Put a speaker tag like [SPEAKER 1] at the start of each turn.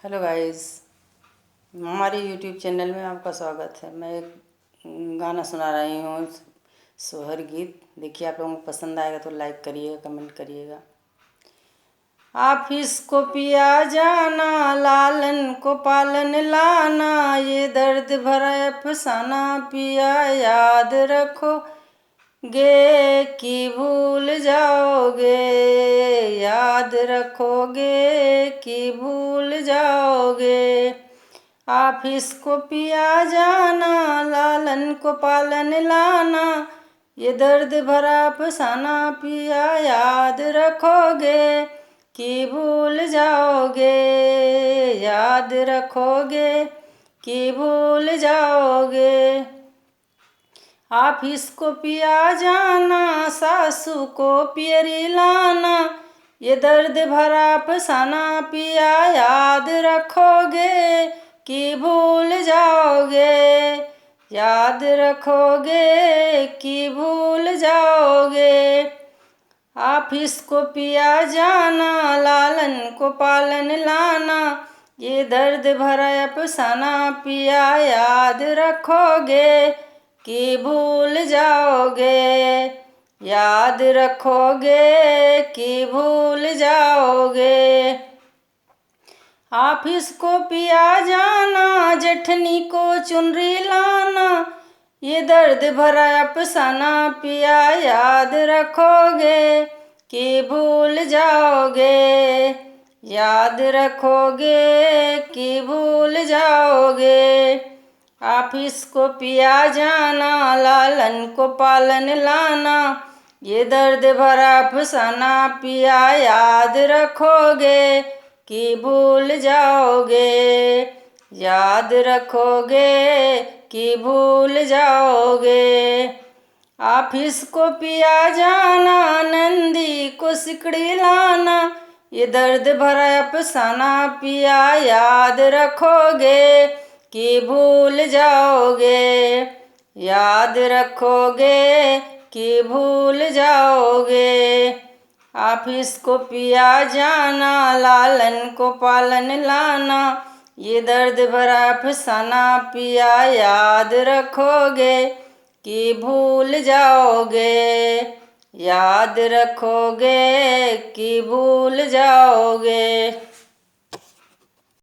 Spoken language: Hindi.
[SPEAKER 1] हेलो गाइस, हमारे यूट्यूब चैनल में आपका स्वागत है। मैं एक गाना सुना रही हूँ, सोहर गीत। देखिए, आप लोगों को पसंद आएगा तो लाइक करिएगा, कमेंट करिएगा। ऑफिस को पिया जाना, लालन को पालन लाना, ये दर्द भरा अफसाना पिया याद रखो गे कि भूल जाओगे, याद रखोगे कि भूल जाओगे। ऑफिस को पिया जाना, लालन को पालन लाना, ये दर्द भरा अफसाना पिया याद रखोगे कि भूल जाओगे, याद रखोगे कि भूल जाओगे। ऑफिस को पिया जाना, सासू को पियरी लाना, ये दर्द भरा अफसाना पिया याद रखोगे कि भूल जाओगे, याद रखोगे कि भूल जाओगे। ऑफिस को पिया जाना, लालन को पालन लाना, ये दर्द भरा अफसाना पिया याद रखोगे कि भूल जाओगे, याद रखोगे कि भूल जाओगे। ऑफिस को पिया जाना, जेठनी को चुनरी लाना, ये दर्द भरा अफसाना पिया याद रखोगे कि भूल जाओगे, याद रखोगे कि भूल जाओगे। ऑफिस को पिया जाना, लालन को पालन लाना, ये दर्द भरा अफसाना पिया याद रखोगे कि भूल जाओगे, याद रखोगे कि भूल जाओगे। ऑफिस को पिया जाना, नंदी को सिकड़ी लाना, ये दर्द भरा अफसाना पिया याद रखोगे कि भूल जाओगे, याद रखोगे कि भूल जाओगे। ऑफिस को पिया जाना, लालन को पालन लाना, ये दर्द भरा अफसाना पिया याद रखोगे कि भूल जाओगे, याद रखोगे कि भूल जाओगे।